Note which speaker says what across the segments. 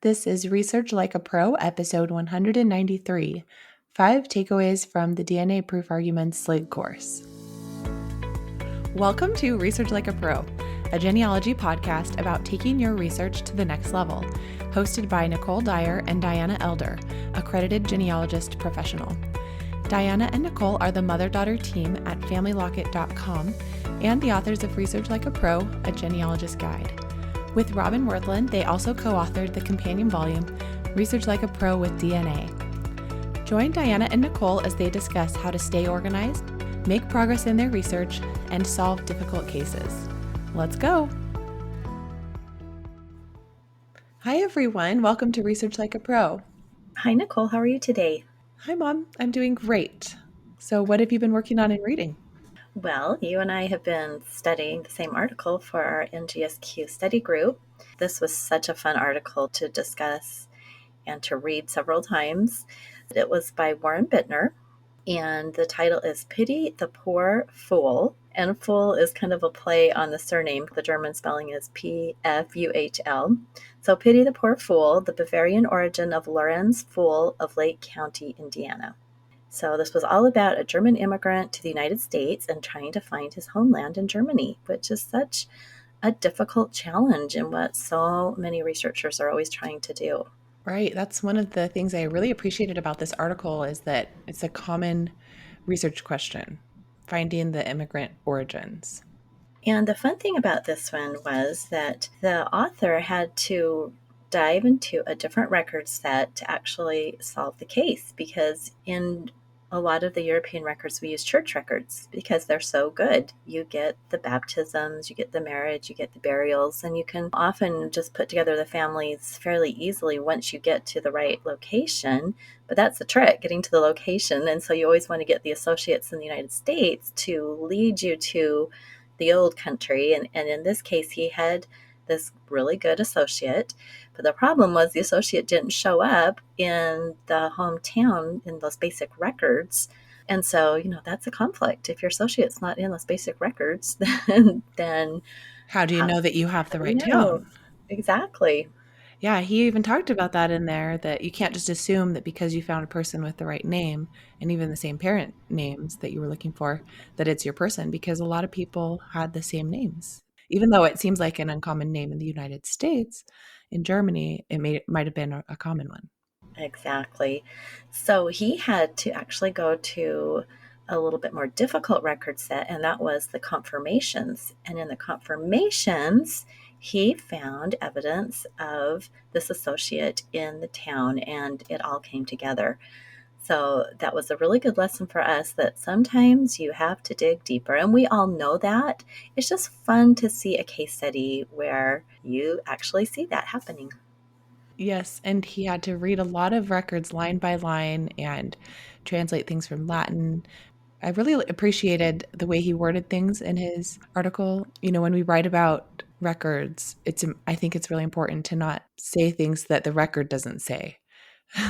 Speaker 1: This is Research Like a Pro, episode 193, 5 Takeaways from the DNA Proof Arguments SLIG course. Welcome to Research Like a Pro, a genealogy podcast about taking your research to the next level, hosted by Nicole Dyer and Diana Elder, accredited genealogist professional. Diana and Nicole are the mother-daughter team at FamilyLocket.com and the authors of Research Like a Pro, a genealogist guide. With Robin Worthland, they also co-authored the companion volume, Research Like a Pro with DNA. Join Diana and Nicole as they discuss how to stay organized, make progress in their research, and solve difficult cases. Let's go! Hi everyone, welcome to Research Like a Pro.
Speaker 2: Hi Nicole, how are you today?
Speaker 1: Hi Mom, I'm doing great. So what have you been working on in reading?
Speaker 2: Well, you and I have been studying the same article for our NGSQ study group. This was such a fun article to discuss and to read several times. It was by Warren Bittner, and the title is Pity the Poor Fool. And fool is kind of a play on the surname. The German spelling is P-F-U-H-L. So Pity the Poor Fool, the Bavarian origin of Lorenz Fool of Lake County, Indiana. So this was all about a German immigrant to the United States and trying to find his homeland in Germany, which is such a difficult challenge and what so many researchers are always trying to do.
Speaker 1: Right, that's one of the things I really appreciated about this article is that it's a common research question, finding the immigrant origins.
Speaker 2: And the fun thing about this one was that the author had to dive into a different record set to actually solve the case, because in a lot of the European records, we use church records because they're so good. You get the baptisms, you get the marriage, you get the burials, and you can often just put together the families fairly easily once you get to the right location. But that's the trick, getting to the location. And so you always want to get the associates in the United States to lead you to the old country. And in this case, he had this really good associate. But the problem was the associate didn't show up in the hometown in those basic records. And so, that's a conflict. If your associate's not in those basic records, then
Speaker 1: How do you know that you have the right
Speaker 2: know?
Speaker 1: town?
Speaker 2: Exactly.
Speaker 1: Yeah, he even talked about that in there, that you can't just assume that because you found a person with the right name and even the same parent names that you were looking for, that it's your person, because a lot of people had the same names. Even though it seems like an uncommon name in the United States, in Germany, it might have been a common one.
Speaker 2: Exactly. So he had to actually go to a little bit more difficult record set, and that was the confirmations. And in the confirmations, he found evidence of this associate in the town, and it all came together. So that was a really good lesson for us, that sometimes you have to dig deeper, and we all know that. It's just fun to see a case study where you actually see that happening.
Speaker 1: Yes, and he had to read a lot of records line by line and translate things from Latin. I really appreciated the way he worded things in his article. When we write about records, I think it's really important to not say things that the record doesn't say.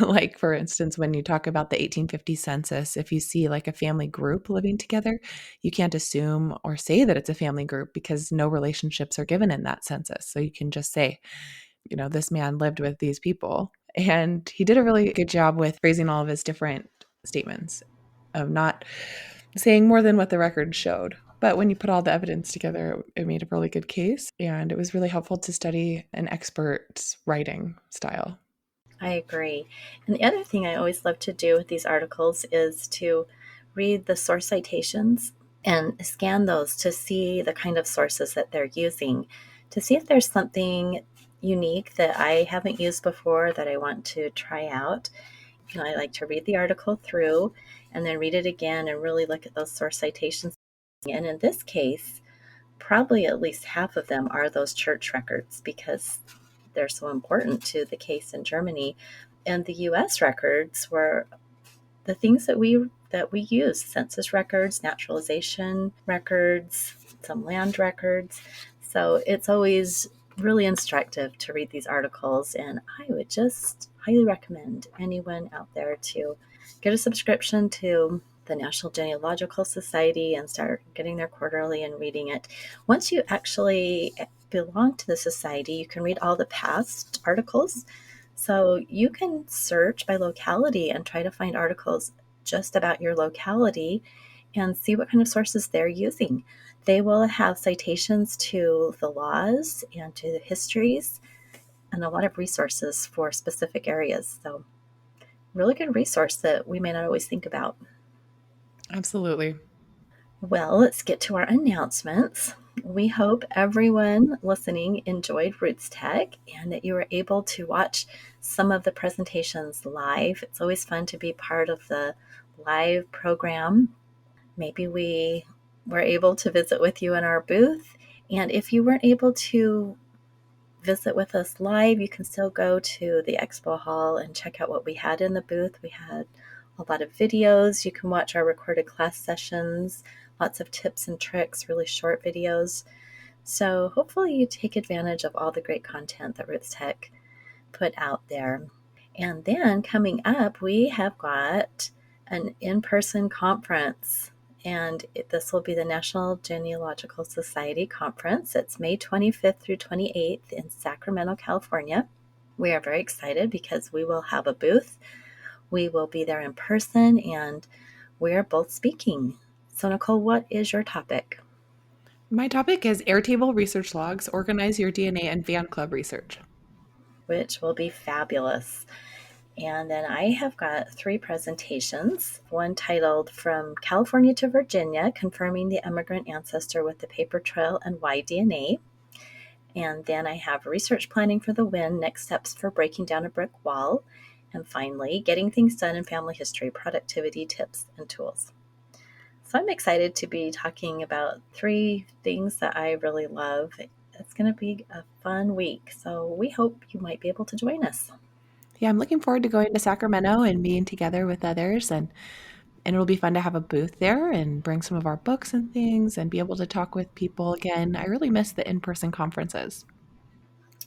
Speaker 1: Like, for instance, when you talk about the 1850 census, if you see like a family group living together, you can't assume or say that it's a family group because no relationships are given in that census. So you can just say, this man lived with these people. And he did a really good job with phrasing all of his different statements of not saying more than what the record showed. But when you put all the evidence together, it made a really good case. And it was really helpful to study an expert's writing style.
Speaker 2: I agree. And the other thing I always love to do with these articles is to read the source citations and scan those to see the kind of sources that they're using, to see if there's something unique that I haven't used before that I want to try out. I like to read the article through and then read it again and really look at those source citations. And in this case, probably at least half of them are those church records because they're so important to the case in Germany. And the U.S. records were the things that we use: census records, naturalization records, some land records. So it's always really instructive to read these articles, and I would just highly recommend anyone out there to get a subscription to the National Genealogical Society and start getting their quarterly and reading it. Once you actually belong to the society, you can read all the past articles. So you can search by locality and try to find articles just about your locality and see what kind of sources they're using. They will have citations to the laws and to the histories and a lot of resources for specific areas. So, really good resource that we may not always think about.
Speaker 1: Absolutely.
Speaker 2: Well, let's get to our announcements. We hope everyone listening enjoyed Roots Tech and that you were able to watch some of the presentations live. It's always fun to be part of the live program. Maybe we were able to visit with you in our booth. And if you weren't able to visit with us live, you can still go to the expo hall and check out what we had in the booth. We had a lot of videos. You can watch our recorded class sessions, lots of tips and tricks, really short videos. So hopefully you take advantage of all the great content that Roots Tech put out there. And then coming up, we have got an in-person conference, and this will be the National Genealogical Society Conference. It's May 25th through 28th in Sacramento, California. We are very excited because we will have a booth. We will be there in person, and we are both speaking. So, Nicole, what is your topic?
Speaker 1: My topic is Airtable Research Logs, Organize Your DNA and Fan Club Research.
Speaker 2: Which will be fabulous. And then I have got 3 presentations, one titled From California to Virginia, Confirming the Immigrant Ancestor with the Paper Trail and Y-DNA. And then I have Research Planning for the Win, Next Steps for Breaking Down a Brick Wall. And finally, Getting Things Done in Family History, Productivity Tips and Tools. So I'm excited to be talking about 3 things that I really love. It's going to be a fun week. So we hope you might be able to join us.
Speaker 1: Yeah, I'm looking forward to going to Sacramento and being together with others, and it'll be fun to have a booth there and bring some of our books and things and be able to talk with people again. I really miss the in-person conferences.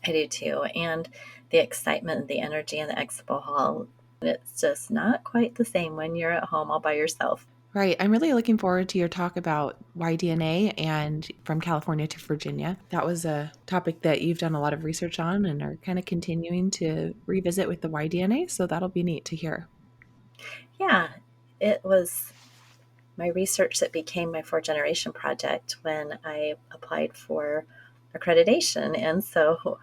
Speaker 2: I do too. And the excitement and the energy in the expo hall, it's just not quite the same when you're at home all by yourself.
Speaker 1: Right. I'm really looking forward to your talk about YDNA and from California to Virginia. That was a topic that you've done a lot of research on and are kind of continuing to revisit with the YDNA. So that'll be neat to hear.
Speaker 2: Yeah, it was my research that became my 4th generation project when I applied for accreditation. And so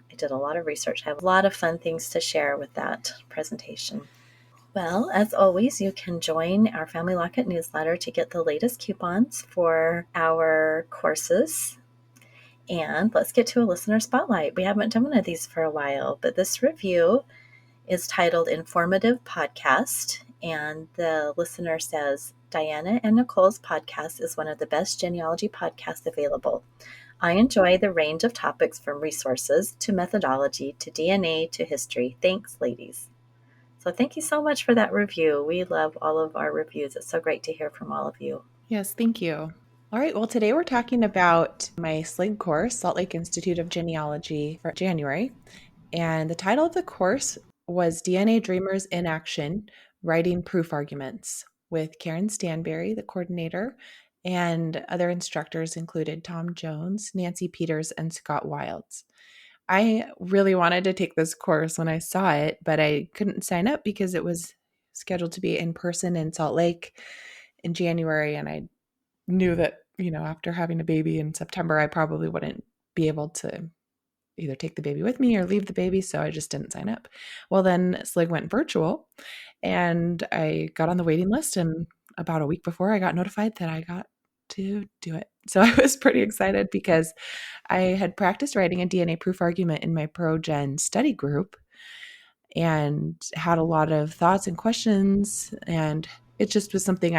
Speaker 2: I did a lot of research. I have a lot of fun things to share with that presentation. Well, as always, you can join our Family Locket newsletter to get the latest coupons for our courses. And let's get to a listener spotlight. We haven't done one of these for a while, but this review is titled Informative Podcast. And the listener says, Diana and Nicole's podcast is one of the best genealogy podcasts available. I enjoy the range of topics from resources to methodology to DNA to history. Thanks, ladies. So thank you so much for that review. We love all of our reviews. It's so great to hear from all of you.
Speaker 1: Yes, thank you. All right, well, today we're talking about my SLIG course, Salt Lake Institute of Genealogy, for January. And the title of the course was DNA Dreamers in Action, Writing Proof Arguments, with Karen Stanbary, the coordinator, and other instructors included Tom Jones, Nancy Peters, and Scott Wilds. I really wanted to take this course when I saw it, but I couldn't sign up because it was scheduled to be in person in Salt Lake in January, and I knew that, after having a baby in September, I probably wouldn't be able to either take the baby with me or leave the baby, so I just didn't sign up. Well, then SLIG went virtual, and I got on the waiting list, and about a week before, I got notified that I got to do it. So I was pretty excited because I had practiced writing a DNA proof argument in my ProGen study group and had a lot of thoughts and questions, and it just was something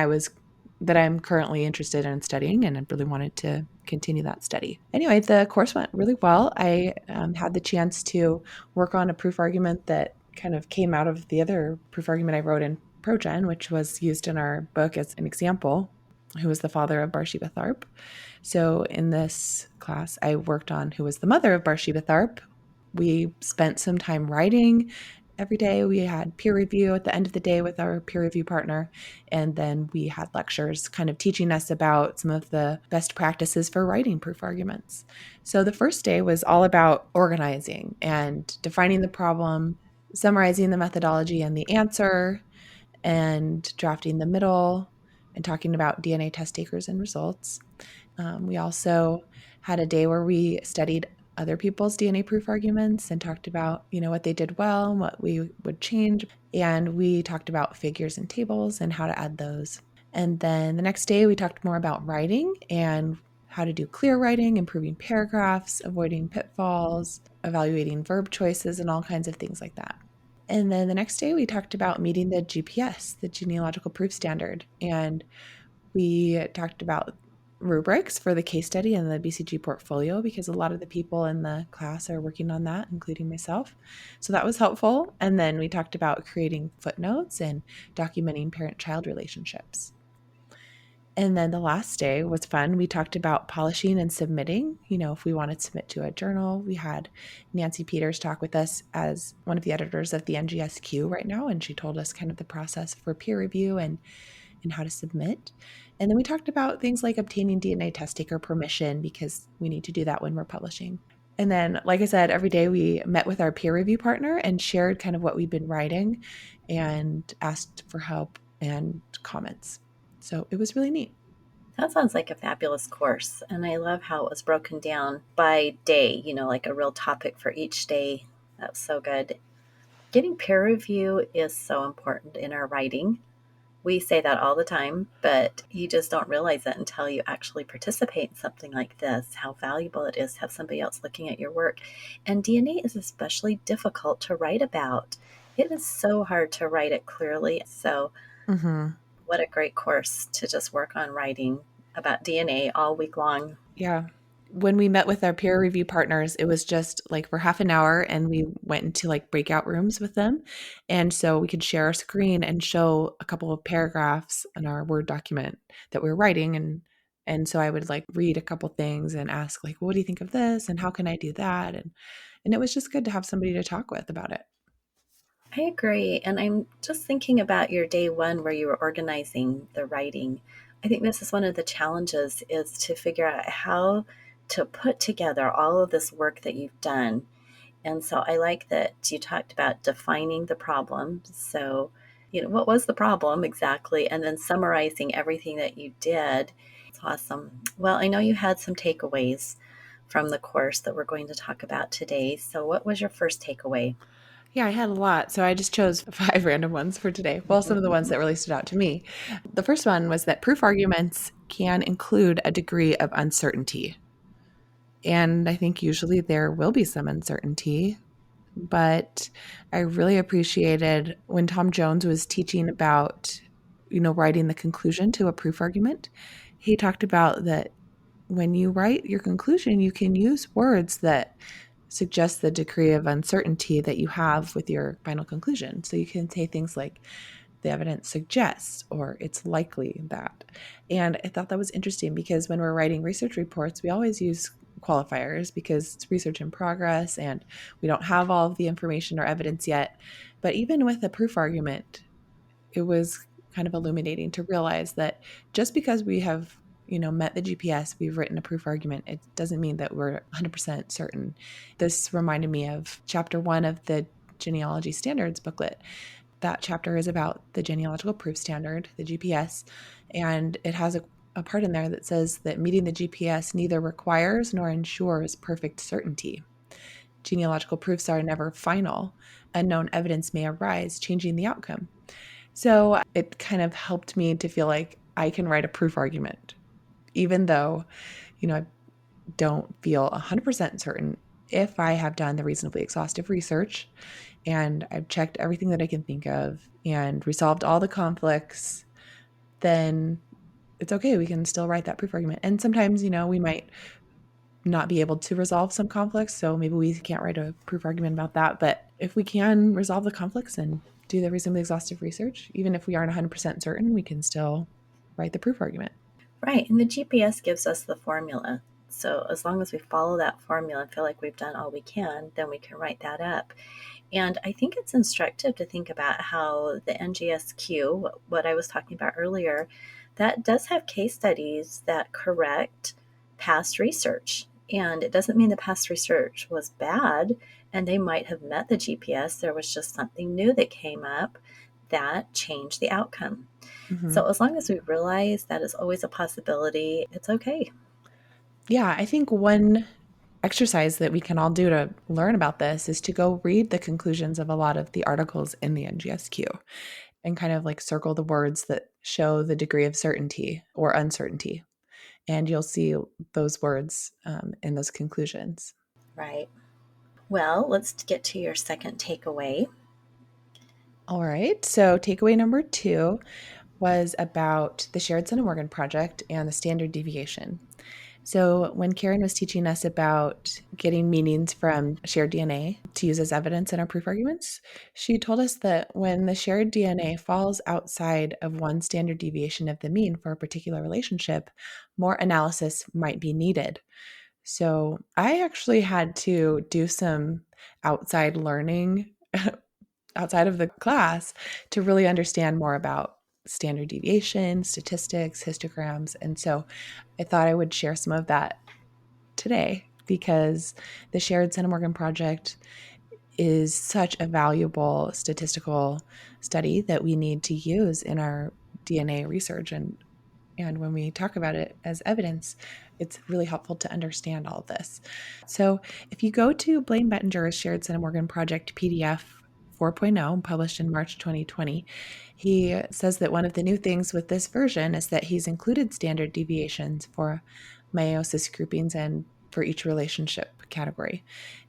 Speaker 1: that I'm currently interested in studying, and I really wanted to continue that study. Anyway, the course went really well. I had the chance to work on a proof argument that kind of came out of the other proof argument I wrote in ProGen, which was used in our book as an example, who was the father of Bathsheba Tharp. So in this class, I worked on who was the mother of Bathsheba Tharp. We spent some time writing every day. We had peer review at the end of the day with our peer review partner. And then we had lectures kind of teaching us about some of the best practices for writing proof arguments. So the first day was all about organizing and defining the problem, summarizing the methodology and the answer, and drafting the middle, and talking about DNA test takers and results. We also had a day where we studied other people's DNA proof arguments and talked about, what they did well and what we would change. And we talked about figures and tables and how to add those. And then the next day, we talked more about writing and how to do clear writing, improving paragraphs, avoiding pitfalls, evaluating verb choices, and all kinds of things like that. And then the next day, we talked about meeting the GPS, the genealogical proof standard. And we talked about rubrics for the case study and the BCG portfolio because a lot of the people in the class are working on that, including myself. So that was helpful. And then we talked about creating footnotes and documenting parent child relationships. And then the last day was fun. We talked about polishing and submitting. If we wanted to submit to a journal, we had Nancy Peters talk with us as one of the editors of the NGSQ right now. And she told us kind of the process for peer review and how to submit. And then we talked about things like obtaining DNA test taker permission because we need to do that when we're publishing. And then, like I said, every day we met with our peer review partner and shared kind of what we've been writing and asked for help and comments. So it was really neat.
Speaker 2: That sounds like a fabulous course. And I love how it was broken down by day, like a real topic for each day. That's so good. Getting peer review is so important in our writing. We say that all the time, but you just don't realize it until you actually participate in something like this, how valuable it is to have somebody else looking at your work. And DNA is especially difficult to write about. It is so hard to write it clearly. So,
Speaker 1: Mm-hmm.
Speaker 2: what a great course to just work on writing about DNA all week long.
Speaker 1: Yeah. When we met with our peer review partners, it was just like for half an hour and we went into like breakout rooms with them. And so we could share our screen and show a couple of paragraphs in our Word document that we were writing. And so I would like read a couple things and ask like, what do you think of this? And how can I do that? And it was just good to have somebody to talk with about it.
Speaker 2: I agree. And I'm just thinking about your day one where you were organizing the writing. I think this is one of the challenges is to figure out how to put together all of this work that you've done. And so I like that you talked about defining the problem. So, what was the problem exactly? And then summarizing everything that you did. It's awesome. Well, I know you had some takeaways from the course that we're going to talk about today. So, what was your first takeaway?
Speaker 1: Yeah, I had a lot. So I just chose five random ones for today. Well, some of the ones that really stood out to me. The first one was that proof arguments can include a degree of uncertainty. And I think usually there will be some uncertainty, but I really appreciated when Tom Jones was teaching about, writing the conclusion to a proof argument. He talked about that when you write your conclusion, you can use words that suggest the degree of uncertainty that you have with your final conclusion. So you can say things like, the evidence suggests, or it's likely that. And I thought that was interesting because when we're writing research reports, we always use qualifiers because it's research in progress and we don't have all of the information or evidence yet. But even with a proof argument, it was kind of illuminating to realize that just because we have met the GPS, we've written a proof argument, it doesn't mean that we're 100% certain. This reminded me of chapter 1 of the genealogy standards booklet. That chapter is about the genealogical proof standard, the GPS, and it has a part in there that says that meeting the GPS neither requires nor ensures perfect certainty. Genealogical proofs are never final. Unknown evidence may arise, changing the outcome. So it kind of helped me to feel like I can write a proof argument, even though, I don't feel 100% certain. If I have done the reasonably exhaustive research and I've checked everything that I can think of and resolved all the conflicts, then it's okay. We can still write that proof argument. And sometimes, we might not be able to resolve some conflicts. So maybe we can't write a proof argument about that. But if we can resolve the conflicts and do the reasonably exhaustive research, even if we aren't 100% certain, we can still write the proof argument.
Speaker 2: Right. And the GPS gives us the formula. So as long as we follow that formula and feel like we've done all we can, then we can write that up. And I think it's instructive to think about how the NGSQ, what I was talking about earlier, that does have case studies that correct past research. And it doesn't mean the past research was bad. and they might have met the GPS. There was just something new that came up that changed the outcome.
Speaker 1: Hmm.
Speaker 2: So as long as we realize that is always a possibility, it's okay.
Speaker 1: Yeah, I think one exercise that we can all do to learn about this is to go read the conclusions of a lot of the articles in the NGSQ and kind of like circle the words that show the degree of certainty or uncertainty. And you'll see those words in those conclusions.
Speaker 2: Right. Well, let's get to your second takeaway.
Speaker 1: All right. So, takeaway number 2 was about the Shared Center Project and the standard deviation. So, when Karen was teaching us about getting meanings from shared DNA to use as evidence in our proof arguments, she told us that when the shared DNA falls outside of one standard deviation of the mean for a particular relationship, more analysis might be needed. So, I actually had to do some outside learning outside of the class to really understand more about standard deviation, statistics, histograms. And so I thought I would share some of that today because the Shared Centimorgan Project is such a valuable statistical study that we need to use in our DNA research. And when we talk about it as evidence, it's really helpful to understand all of this. So if you go to Blaine Bettinger's Shared Centimorgan Project PDF 4.0, published in March 2020, he says that one of the new things with this version is that he's included standard deviations for meiosis groupings and for each relationship category.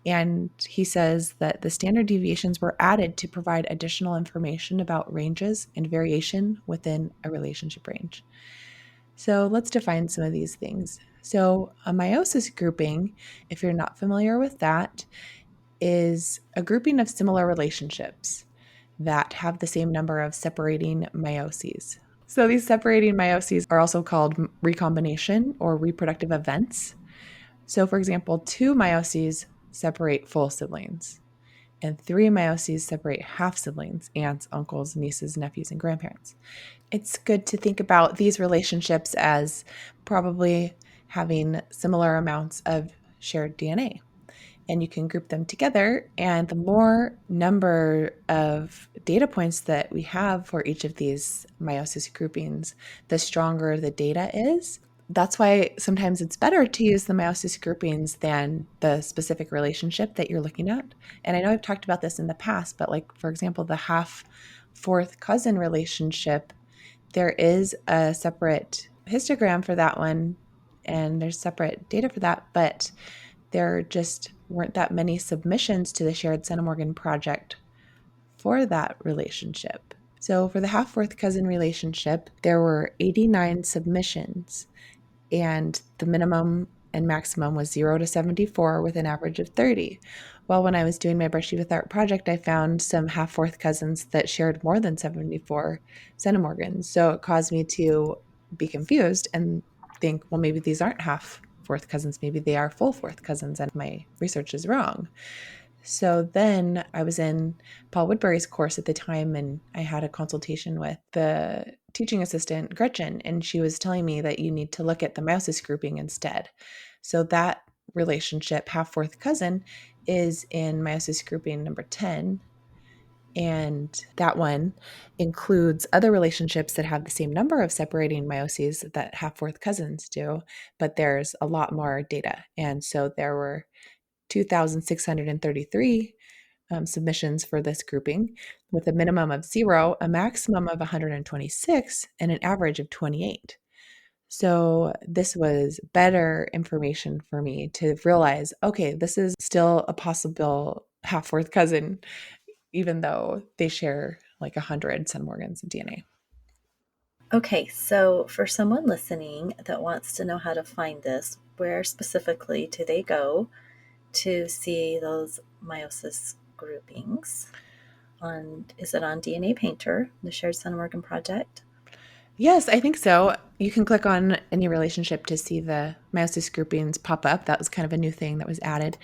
Speaker 1: And he says that the standard deviations were added to provide additional information about ranges and variation within a relationship range. So let's define some of these things. So, a meiosis grouping, if you're not familiar with that, is a grouping of similar relationships that have the same number of separating meioses. So, these separating meioses are also called recombination or reproductive events. So, for example, two meioses separate full siblings, and three meioses separate half siblings, aunts, uncles, nieces, nephews, and grandparents. It's good to think about these relationships as probably having similar amounts of shared DNA. And you can group them together. And the more number of data points that we have for each of these meiosis groupings, the stronger the data is. That's why sometimes it's better to use the meiosis groupings than the specific relationship that you're looking at. And I know I've talked about this in the past, but like, for example, the half fourth cousin relationship, there is a separate histogram for that one, and there's separate data for that, but there just weren't that many submissions to the Shared Centimorgan Project for that relationship. So for the half fourth cousin relationship, there were 89 submissions, and the minimum and maximum was 0 to 74 with an average of 30. Well, when I was doing my Brushy with Art project, I found some half fourth cousins that shared more than 74 centimorgans. So it caused me to be confused and think, well, maybe these aren't half fourth cousins. Maybe they are full fourth cousins, and my research is wrong. So then I was in Paul Woodbury's course at the time, and I had a consultation with the teaching assistant, Gretchen, and she was telling me that you need to look at the meiosis grouping instead. So that relationship, half fourth cousin, is in meiosis grouping number 10. And that one includes other relationships that have the same number of separating meioses that half fourth cousins do, but there's a lot more data. And so there were 2,633 submissions for this grouping, with a minimum of 0, a maximum of 126, and an average of 28. So this was better information for me to realize, okay, this is still a possible half fourth cousin, even though they share like 100 centimorgans of DNA.
Speaker 2: Okay, so for someone listening that wants to know how to find this, where specifically do they go to see those meiosis groupings? Is it on DNA Painter, the Shared Centimorgan Project?
Speaker 1: Yes, I think so. You can click on any relationship to see the meiosis groupings pop up. That was kind of a new thing that was added.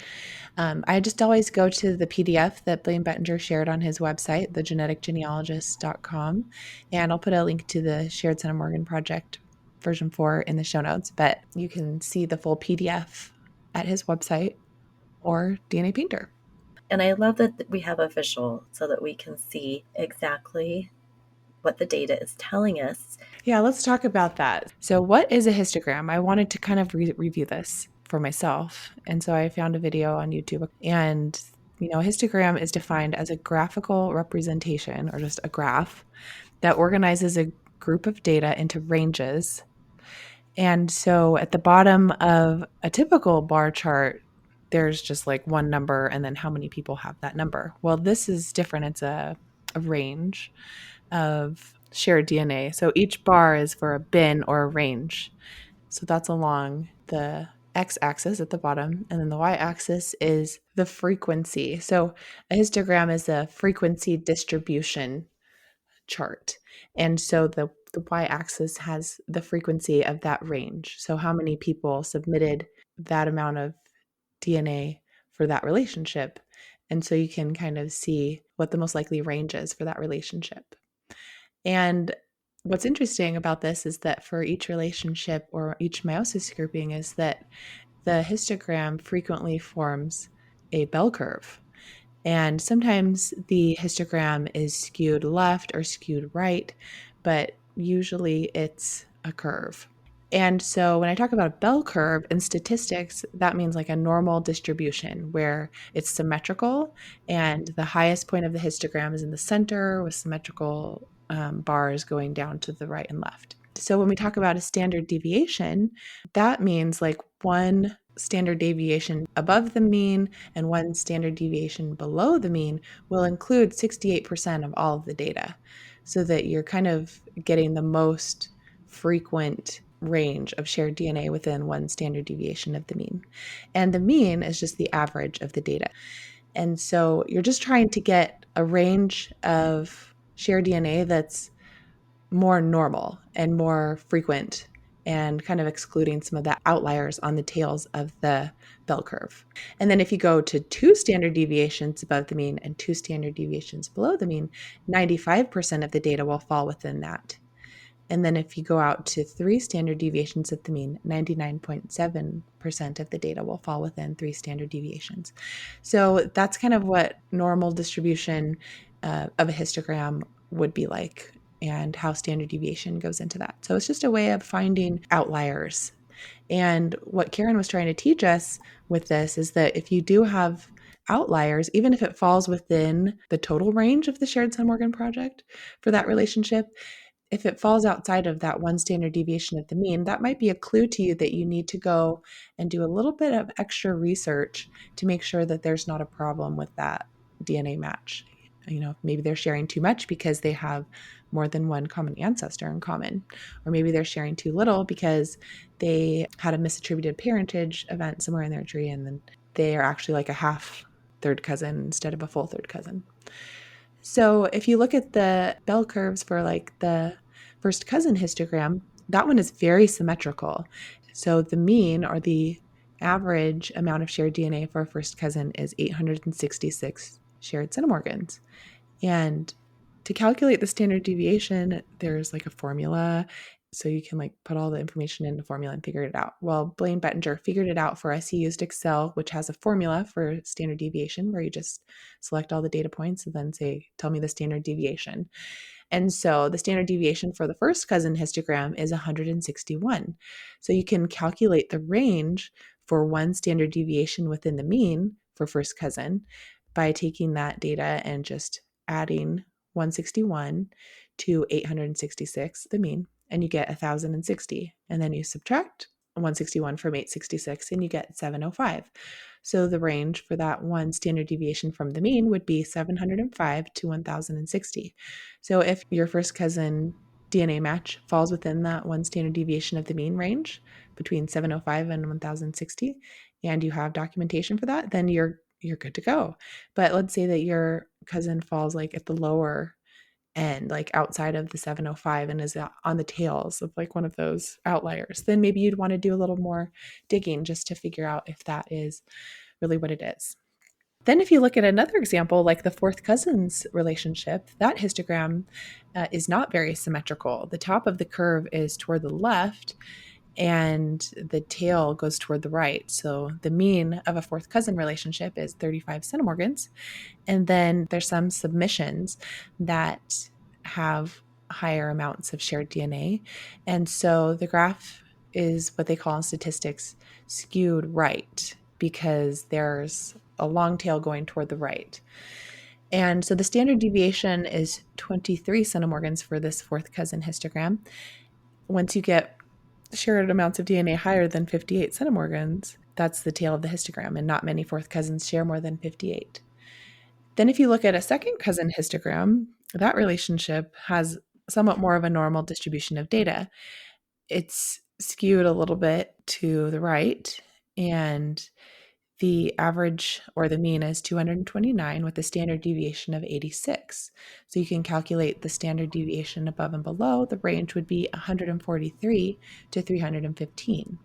Speaker 1: I just always go to the PDF that Blaine Bettinger shared on his website, thegeneticgenealogist.com, and I'll put a link to the Shared Centimorgan Project version 4 in the show notes, but you can see the full PDF at his website or DNA Painter.
Speaker 2: And I love that we have a visual so that we can see exactly what the data is telling us.
Speaker 1: Yeah, let's talk about that. So, what is a histogram? I wanted to kind of review this for myself. And so I found a video on YouTube. And, a histogram is defined as a graphical representation, or just a graph, that organizes a group of data into ranges. And so at the bottom of a typical bar chart, there's just like one number and then how many people have that number. Well, this is different. It's a range of shared DNA. So each bar is for a bin or a range. So that's along the x-axis at the bottom, and then the y-axis is the frequency. So a histogram is a frequency distribution chart. And so the y-axis has the frequency of that range. So how many people submitted that amount of DNA for that relationship. And so you can kind of see what the most likely range is for that relationship. And what's interesting about this is that for each relationship or each meiosis grouping is that the histogram frequently forms a bell curve. And sometimes the histogram is skewed left or skewed right, but usually it's a curve. And so when I talk about a bell curve in statistics, that means like a normal distribution where it's symmetrical and the highest point of the histogram is in the center with symmetrical bars going down to the right and left. So when we talk about a standard deviation, that means like one standard deviation above the mean and one standard deviation below the mean will include 68% of all of the data, so that you're kind of getting the most frequent range of shared DNA within one standard deviation of the mean. And the mean is just the average of the data. And so you're just trying to get a range of shared DNA that's more normal and more frequent, and kind of excluding some of the outliers on the tails of the bell curve. And then if you go to 2 standard deviations above the mean and 2 standard deviations below the mean, 95% of the data will fall within that. And then if you go out to 3 standard deviations at the mean, 99.7% of the data will fall within 3 standard deviations. So that's kind of what normal distribution of a histogram would be like, and how standard deviation goes into that. So it's just a way of finding outliers. And what Karen was trying to teach us with this is that if you do have outliers, even if it falls within the total range of the shared Sun Morgan project for that relationship, if it falls outside of that one standard deviation of the mean, that might be a clue to you that you need to go and do a little bit of extra research to make sure that there's not a problem with that DNA match. Maybe they're sharing too much because they have more than one common ancestor in common, or maybe they're sharing too little because they had a misattributed parentage event somewhere in their tree, and then they are actually like a half third cousin instead of a full third cousin. So if you look at the bell curves for like the first cousin histogram, that one is very symmetrical. So the mean, or the average amount of shared DNA for a first cousin, is 866 shared centimorgans. And to calculate the standard deviation, there's like a formula. So you can like put all the information in the formula and figure it out. Well, Blaine Bettinger figured it out for us. He used Excel, which has a formula for standard deviation where you just select all the data points and then say, tell me the standard deviation. And so the standard deviation for the first cousin histogram is 161. So you can calculate the range for one standard deviation within the mean for first cousin by taking that data and just adding 161 to 866, the mean, and you get 1060. And then you subtract 161 from 866 and you get 705. So the range for that one standard deviation from the mean would be 705 to 1060. So if your first cousin DNA match falls within that one standard deviation of the mean range between 705 and 1060, and you have documentation for that, then you're good to go. But let's say that your cousin falls like at the lower end, like outside of the 705, and is on the tails of like one of those outliers, then maybe you'd want to do a little more digging just to figure out if that is really what it is. Then if you look at another example, like the fourth cousins relationship, that histogram is not very symmetrical. The top of the curve is toward the left, and the tail goes toward the right. So the mean of a fourth cousin relationship is 35 centimorgans. And then there's some submissions that have higher amounts of shared DNA. And so the graph is what they call in statistics skewed right because there's a long tail going toward the right. And so the standard deviation is 23 centimorgans for this fourth cousin histogram. Once you get shared amounts of DNA higher than 58 centimorgans, that's the tail of the histogram, and not many fourth cousins share more than 58. Then, if you look at a second cousin histogram, that relationship has somewhat more of a normal distribution of data. It's skewed a little bit to the right, and the average or the mean is 229 with a standard deviation of 86. So you can calculate the standard deviation above and below. The range would be 143 to 315.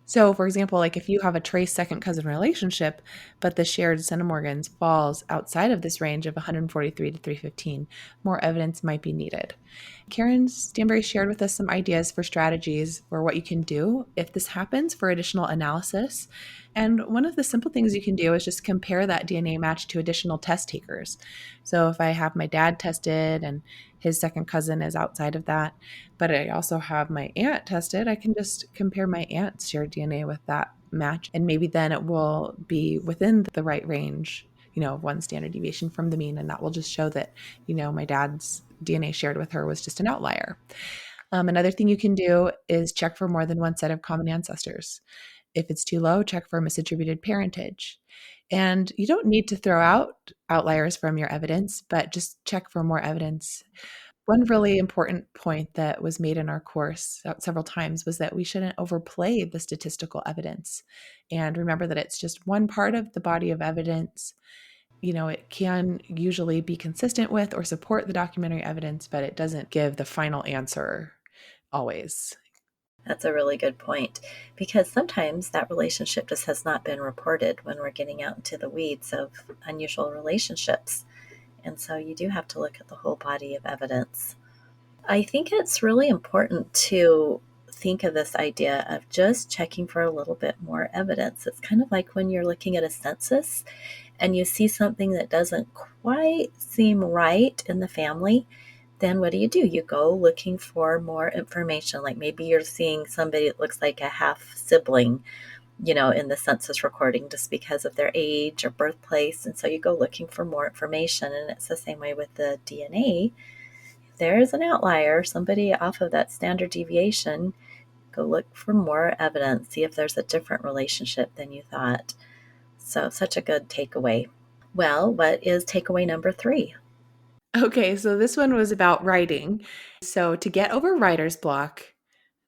Speaker 1: So, for example, like if you have a trace second cousin relationship, but the shared centimorgans falls outside of this range of 143 to 315, more evidence might be needed. Karen Stanbary shared with us some ideas for strategies for what you can do if this happens for additional analysis. And one of the simple things you can do is just compare that DNA match to additional test takers. So if I have my dad tested and his second cousin is outside of that, but I also have my aunt tested, I can just compare my aunt's shared DNA with that match. And maybe then it will be within the right range, of one standard deviation from the mean. And that will just show that, my dad's DNA shared with her was just an outlier. Another thing you can do is check for more than one set of common ancestors. If it's too low, check for misattributed parentage. And you don't need to throw out outliers from your evidence, but just check for more evidence. One really important point that was made in our course several times was that we shouldn't overplay the statistical evidence. And remember that it's just one part of the body of evidence. It can usually be consistent with or support the documentary evidence, but it doesn't give the final answer always.
Speaker 2: That's a really good point, because sometimes that relationship just has not been reported when we're getting out into the weeds of unusual relationships. And so you do have to look at the whole body of evidence. I think it's really important to think of this idea of just checking for a little bit more evidence. It's kind of like when you're looking at a census and you see something that doesn't quite seem right in the family. Then what do? You go looking for more information. Like maybe you're seeing somebody that looks like a half sibling, in the census recording just because of their age or birthplace. And so you go looking for more information. And it's the same way with the DNA. If there is an outlier, somebody off of that standard deviation, go look for more evidence. See if there's a different relationship than you thought. So, such a good takeaway. Well, what is takeaway number 3?
Speaker 1: Okay, so this one was about writing. So to get over writer's block,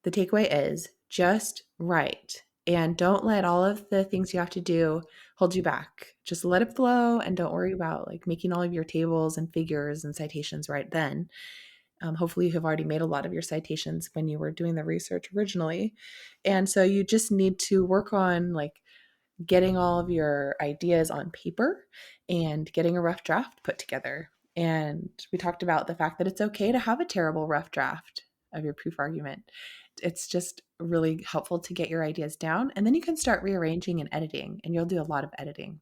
Speaker 1: the takeaway is just write and don't let all of the things you have to do hold you back. Just let it flow and don't worry about like making all of your tables and figures and citations right then. Hopefully, you have already made a lot of your citations when you were doing the research originally. And so you just need to work on like getting all of your ideas on paper and getting a rough draft put together. And we talked about the fact that it's okay to have a terrible rough draft of your proof argument. It's just really helpful to get your ideas down. And then you can start rearranging and editing, and you'll do a lot of editing.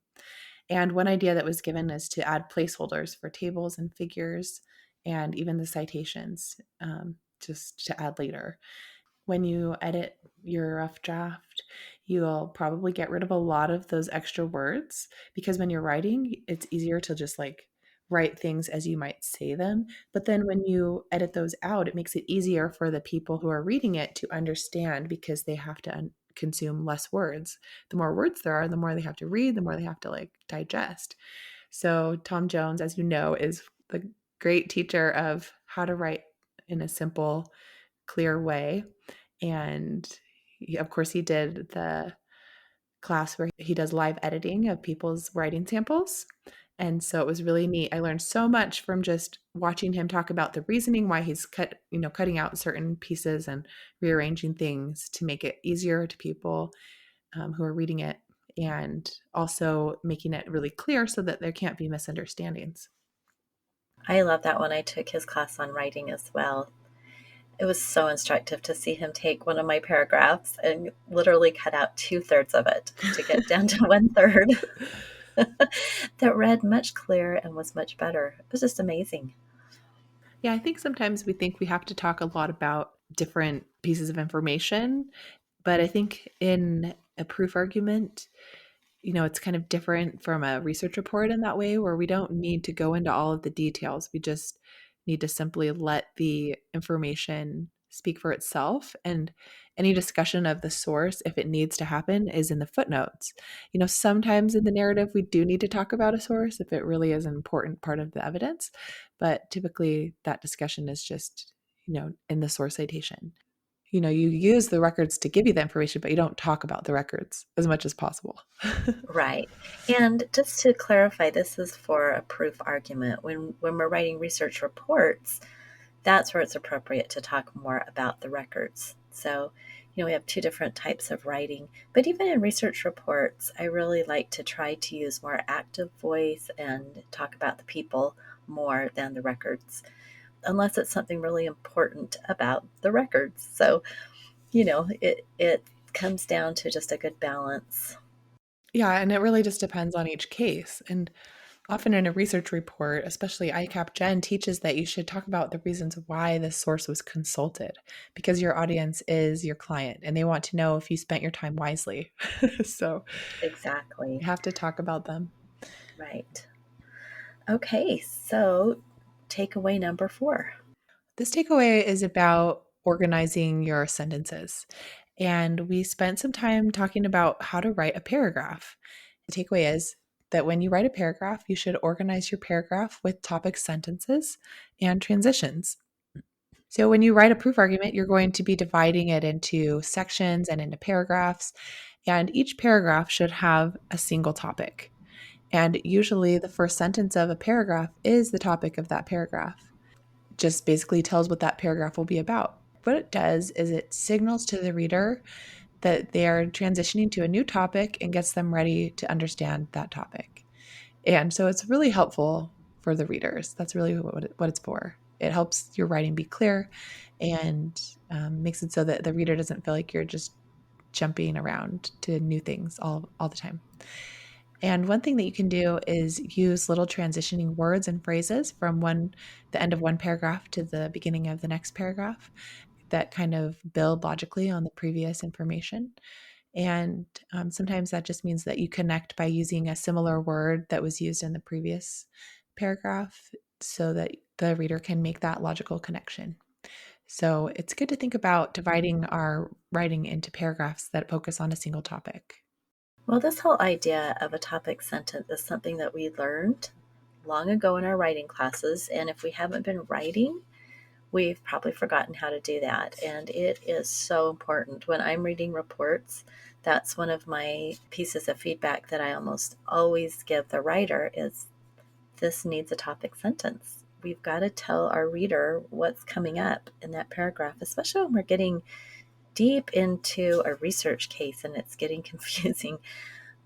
Speaker 1: And one idea that was given is to add placeholders for tables and figures and even the citations, just to add later. When you edit your rough draft, you'll probably get rid of a lot of those extra words because when you're writing, it's easier to just like write things as you might say them. But then when you edit those out, it makes it easier for the people who are reading it to understand because they have to consume less words. The more words there are, the more they have to read, the more they have to like digest. So Tom Jones, as you know, is the great teacher of how to write in a simple, clear way. And of course, he did the class where he does live editing of people's writing samples. And so it was really neat. I learned so much from just watching him talk about the reasoning why he's cutting out certain pieces and rearranging things to make it easier to people who are reading it, and also making it really clear so that there can't be misunderstandings.
Speaker 2: I love that one. I took his class on writing as well. It was so instructive to see him take one of my paragraphs and literally cut out 2/3 of it to get down to 1/3 that read much clearer and was much better. It was just amazing.
Speaker 1: Yeah, I think sometimes we think we have to talk a lot about different pieces of information, but I think in a proof argument, it's kind of different from a research report in that way, where we don't need to go into all of the details. We just need to simply let the information speak for itself. And any discussion of the source, if it needs to happen, is in the footnotes. Sometimes in the narrative, we do need to talk about a source if it really is an important part of the evidence. But typically, that discussion is just, in the source citation. You use the records to give you the information, but you don't talk about the records as much as possible.
Speaker 2: Right. And just to clarify, this is for a proof argument. When we're writing research reports, that's where it's appropriate to talk more about the records. So, we have two different types of writing, but even in research reports, I really like to try to use more active voice and talk about the people more than the records, unless it's something really important about the records. So, it comes down to just a good balance.
Speaker 1: Yeah, and it really just depends on each case. And often in a research report, especially ICAP Gen teaches that you should talk about the reasons why this source was consulted, because your audience is your client and they want to know if you spent your time wisely. So
Speaker 2: Exactly.
Speaker 1: you have to talk about them.
Speaker 2: Right. Okay, so takeaway number 4.
Speaker 1: This takeaway is about organizing your sentences. And we spent some time talking about how to write a paragraph. The takeaway is that when you write a paragraph, you should organize your paragraph with topic sentences and transitions. So when you write a proof argument, you're going to be dividing it into sections and into paragraphs, and each paragraph should have a single topic. And usually the first sentence of a paragraph is the topic of that paragraph. Just basically tells what that paragraph will be about. What it does is it signals to the reader that they are transitioning to a new topic and gets them ready to understand that topic. And so it's really helpful for the readers. That's really what it's for. It helps your writing be clear and makes it so that the reader doesn't feel like you're just jumping around to new things all the time. And one thing that you can do is use little transitioning words and phrases from the end of one paragraph to the beginning of the next paragraph that kind of build logically on the previous information. And sometimes that just means that you connect by using a similar word that was used in the previous paragraph so that the reader can make that logical connection. So it's good to think about dividing our writing into paragraphs that focus on a single topic.
Speaker 2: Well, this whole idea of a topic sentence is something that we learned long ago in our writing classes. And if we haven't been writing, we've probably forgotten how to do that. And it is so important. When I'm reading reports, that's one of my pieces of feedback that I almost always give the writer is this needs a topic sentence. We've got to tell our reader what's coming up in that paragraph, especially when we're getting deep into a research case and it's getting confusing.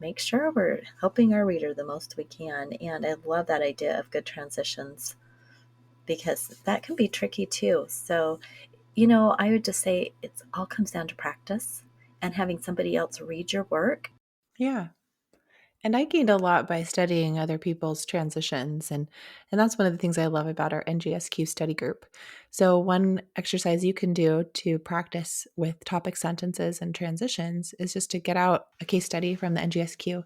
Speaker 2: Make sure we're helping our reader the most we can. And I love that idea of good transitions because that can be tricky too. So, I would just say it all comes down to practice and having somebody else read your work.
Speaker 1: Yeah. And I gained a lot by studying other people's transitions and that's one of the things I love about our NGSQ study group. So one exercise you can do to practice with topic sentences and transitions is just to get out a case study from the NGSQ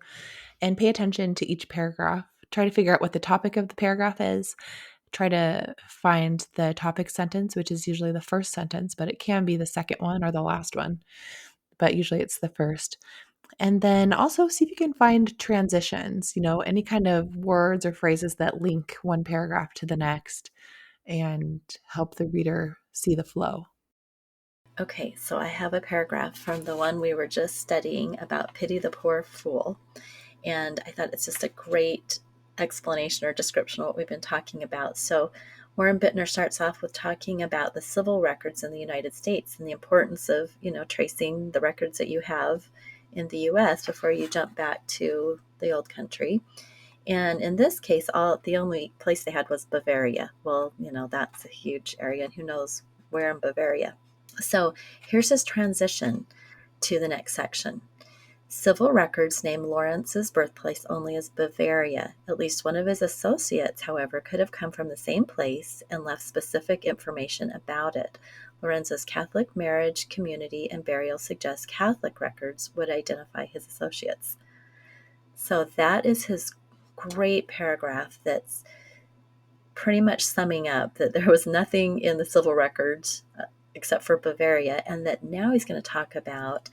Speaker 1: and pay attention to each paragraph. Try to figure out what the topic of the paragraph is. Try to find the topic sentence, which is usually the first sentence, but it can be the second one or the last one. But usually it's the first. And then also see if you can find transitions, any kind of words or phrases that link one paragraph to the next and help the reader see the flow.
Speaker 2: Okay, so I have a paragraph from the one we were just studying about pity the poor fool. And I thought it's just a great explanation or description of what we've been talking about. So Warren Bittner starts off with talking about the civil records in the United States and the importance of, tracing the records that you have in the US before you jump back to the old country. And in this case, the only place they had was Bavaria. Well, that's a huge area, and who knows where in Bavaria. So here's his transition to the next section. Civil records name Lorenz's birthplace only as Bavaria. At least one of his associates, however, could have come from the same place and left specific information about it. Lorenz's Catholic marriage, community, and burial suggest Catholic records would identify his associates. So that is his great paragraph that's pretty much summing up that there was nothing in the civil records except for Bavaria, and that now he's going to talk about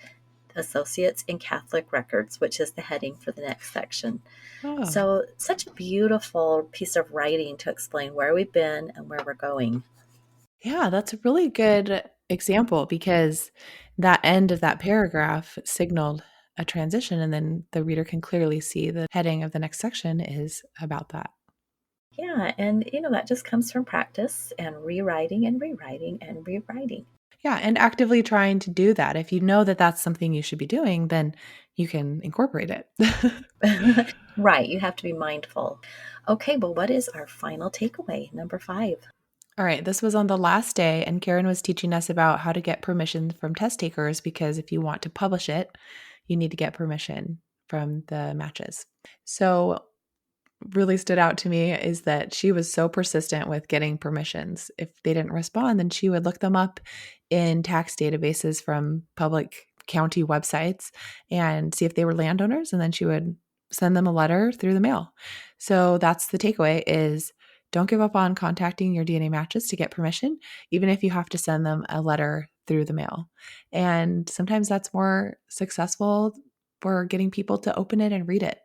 Speaker 2: associates in Catholic records, which is the heading for the next section.
Speaker 1: Oh,
Speaker 2: So, such a beautiful piece of writing to explain where we've been and where we're going.
Speaker 1: yeah, that's a really good example because that end of that paragraph signaled a transition, and then the reader can clearly see the heading of the next section is about that.
Speaker 2: Yeah, and that just comes from practice and rewriting and rewriting and rewriting.
Speaker 1: Yeah, and actively trying to do that. If you know that that's something you should be doing, then you can incorporate it.
Speaker 2: Right, you have to be mindful. Okay, well, what is our final takeaway, number 5?
Speaker 1: All right, this was on the last day, and Karen was teaching us about how to get permission from test takers because if you want to publish it, you need to get permission from the matches. So, really stood out to me is that she was so persistent with getting permissions. If they didn't respond, then she would look them up in tax databases from public county websites and see if they were landowners, and then she would send them a letter through the mail. So that's the takeaway is don't give up on contacting your DNA matches to get permission, even if you have to send them a letter through the mail. And sometimes that's more successful for getting people to open it and read it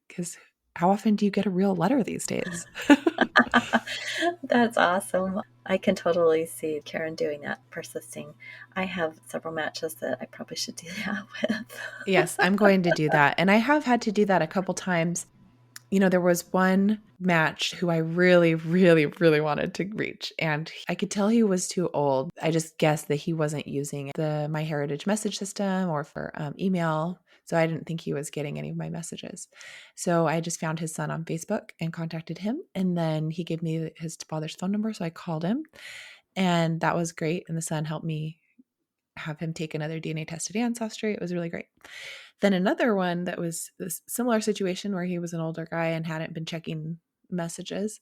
Speaker 1: because how often do you get a real letter these days?
Speaker 2: That's awesome. I can totally see Karen doing that, persisting. I have several matches that I probably should do that with.
Speaker 1: Yes, I'm going to do that. And I have had to do that a couple times. There was one match who I really, really, really wanted to reach, and I could tell he was too old. I just guessed that he wasn't using the MyHeritage message system or for email. So I didn't think he was getting any of my messages. So I just found his son on Facebook and contacted him. And then he gave me his father's phone number. So I called him, and that was great. And the son helped me have him take another DNA tested ancestry. It was really great. Then another one that was a similar situation where he was an older guy and hadn't been checking messages.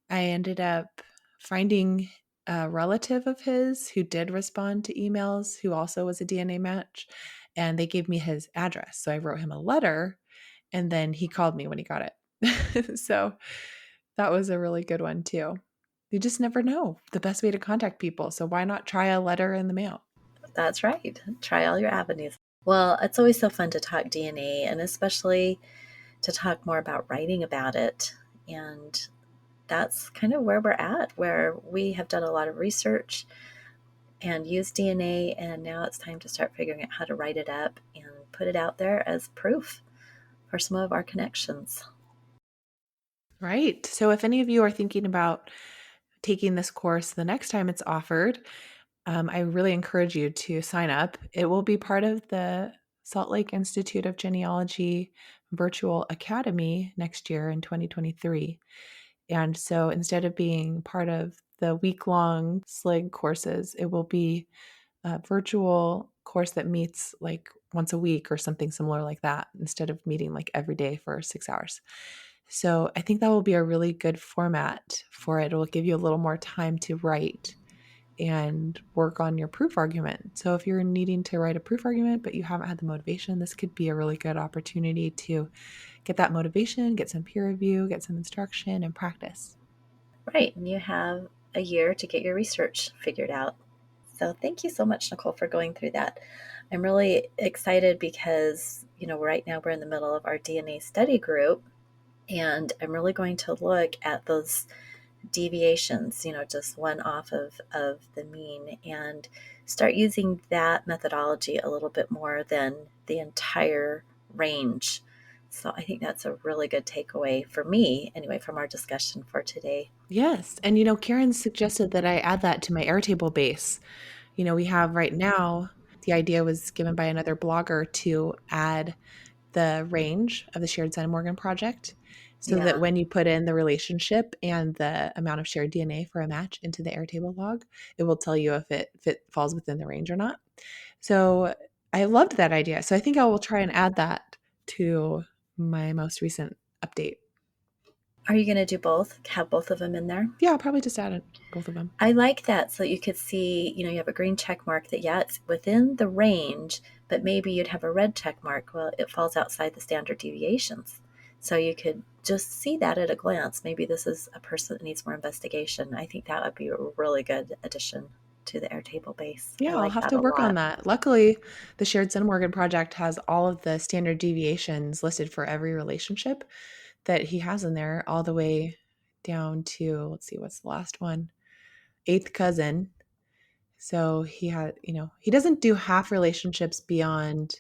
Speaker 1: I ended up finding a relative of his who did respond to emails, who also was a DNA match, and they gave me his address. So I wrote him a letter and then he called me when he got it. So that was a really good one too. You just never know the best way to contact people. So why not try a letter in the mail?
Speaker 2: That's right. Try all your avenues. Well, it's always so fun to talk DNA and especially to talk more about writing about it. And that's kind of where we're at, where we have done a lot of research and used DNA, and now it's time to start figuring out how to write it up and put it out there as proof for some of our connections.
Speaker 1: Right. So if any of you are thinking about taking this course the next time it's offered, I really encourage you to sign up. It will be part of the Salt Lake Institute of Genealogy Virtual Academy next year in 2023. And so instead of being part of the week-long SLIG courses, it will be a virtual course that meets like once a week or something similar like that instead of meeting like every day for 6 hours. So I think that will be a really good format for it. It will give you a little more time to write and work on your proof argument. So if you're needing to write a proof argument, but you haven't had the motivation, this could be a really good opportunity to get that motivation, get some peer review, get some instruction and practice.
Speaker 2: Right. And you have a year to get your research figured out. So thank you so much, Nicole, for going through that. I'm really excited because, right now we're in the middle of our DNA study group, and I'm really going to look at those deviations, just one off of the mean, and start using that methodology a little bit more than the entire range. So I think that's a really good takeaway for me, anyway, from our discussion for today.
Speaker 1: Yes. And Karen suggested that I add that to my Airtable base. We have right now, the idea was given by another blogger to add the range of the Shared San Morgan project. so that
Speaker 2: Yeah.
Speaker 1: when you put in the relationship and the amount of shared DNA for a match into the Airtable log, it will tell you if it falls within the range or not. So I loved that idea. So I think I will try and add that to my most recent update.
Speaker 2: Are you going to do both? Have both of them in there?
Speaker 1: Yeah, I'll probably just add both of them.
Speaker 2: I like that, so you could see, you have a green check mark that, yeah, it's within the range, but maybe you'd have a red check mark. Well, it falls outside the standard deviations. So you could just see that at a glance. Maybe this is a person that needs more investigation. I think that would be a really good addition to the Airtable base. I
Speaker 1: Yeah, I'll
Speaker 2: like
Speaker 1: have
Speaker 2: that
Speaker 1: to
Speaker 2: a
Speaker 1: work on
Speaker 2: lot.
Speaker 1: that. Luckily, the Shared Centimorgan project has all of the standard deviations listed for every relationship that he has in there, all the way down to, let's see, what's the last one? Eighth cousin. So he had, he doesn't do half relationships beyond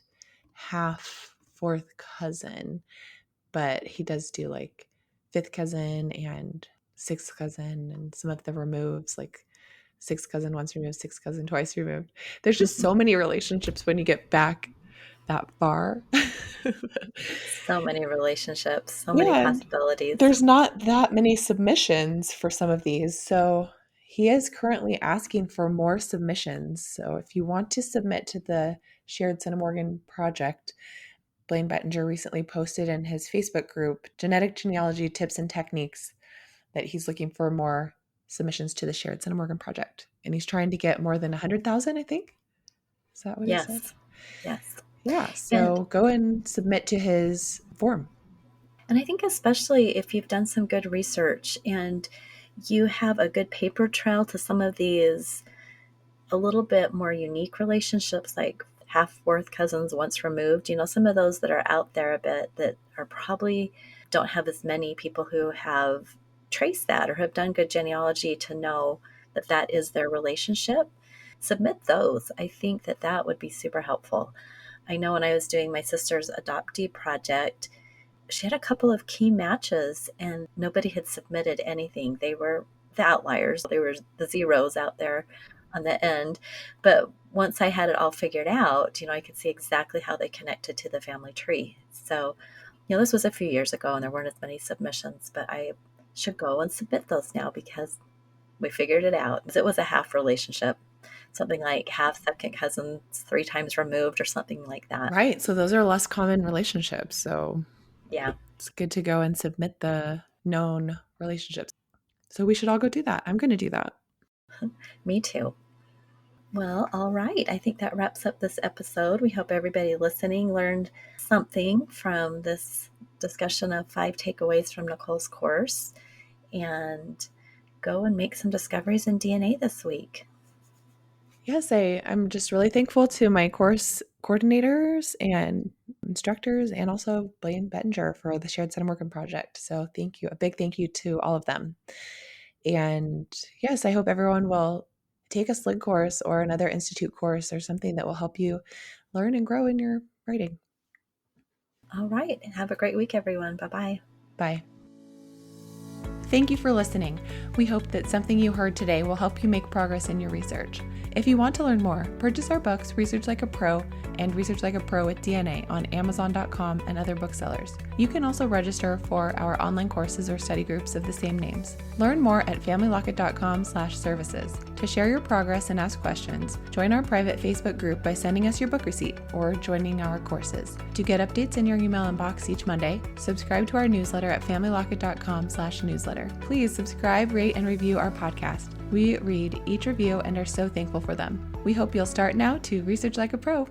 Speaker 1: half fourth cousin, but he does do like fifth cousin and sixth cousin and some of the removes, like sixth cousin once removed, sixth cousin twice removed. There's just so many relationships when you get back that far.
Speaker 2: So many relationships, so many
Speaker 1: Yeah, and
Speaker 2: possibilities.
Speaker 1: there's not that many submissions for some of these. So he is currently asking for more submissions. So if you want to submit to the Shared Centimorgan project, Blaine Bettinger recently posted in his Facebook group, Genetic Genealogy Tips and Techniques, that he's looking for more submissions to the Shared Centimorgan project. And he's trying to get more than 100,000, I think. Is that what he said?
Speaker 2: Yes, yes.
Speaker 1: Yeah.
Speaker 2: And
Speaker 1: So go and submit to his form.
Speaker 2: And I think especially if you've done some good research and you have a good paper trail to some of these a little bit more unique relationships, like half fourth cousins once removed, some of those that are out there a bit that are probably don't have as many people who have traced that or have done good genealogy to know that that is their relationship. Submit those. I think that that would be super helpful. I know when I was doing my sister's adoptee project, she had a couple of key matches and nobody had submitted anything. They were the outliers, they were the zeros out there on the end. But once I had it all figured out, I could see exactly how they connected to the family tree. So, this was a few years ago and there weren't as many submissions, but I should go and submit those now because we figured it out. It was a half relationship, something like half second cousins, 3 times removed, or something like that.
Speaker 1: Right. So those are less common relationships. So
Speaker 2: Yeah,
Speaker 1: it's good to go and submit the known relationships. So we should all go do that. I'm going to do that.
Speaker 2: me too. Well, all right. I think that wraps up this episode. We hope everybody listening learned something from this discussion of 5 takeaways from Nicole's course, and go and make some discoveries in DNA this week.
Speaker 1: Yes, I'm just really thankful to my course coordinators and instructors and also Blaine Bettinger for the Shared Centimorgan project. So thank you. A big thank you to all of them. And yes, I hope everyone will take a SLIG course or another institute course or something that will help you learn and grow in your writing.
Speaker 2: All right. Have a great week, everyone. Bye-bye.
Speaker 1: Bye. Thank you for listening. We hope that something you heard today will help you make progress in your research. If you want to learn more, purchase our books, Research Like a Pro and Research Like a Pro with DNA on Amazon.com and other booksellers. You can also register for our online courses or study groups of the same names. Learn more at familylocket.com/services. To share your progress and ask questions, join our private Facebook group by sending us your book receipt or joining our courses. To get updates in your email inbox each Monday, subscribe to our newsletter at familylocket.com/newsletter. Please subscribe, rate, and review our podcast. We read each review and are so thankful for them. We hope you'll start now to research like a pro.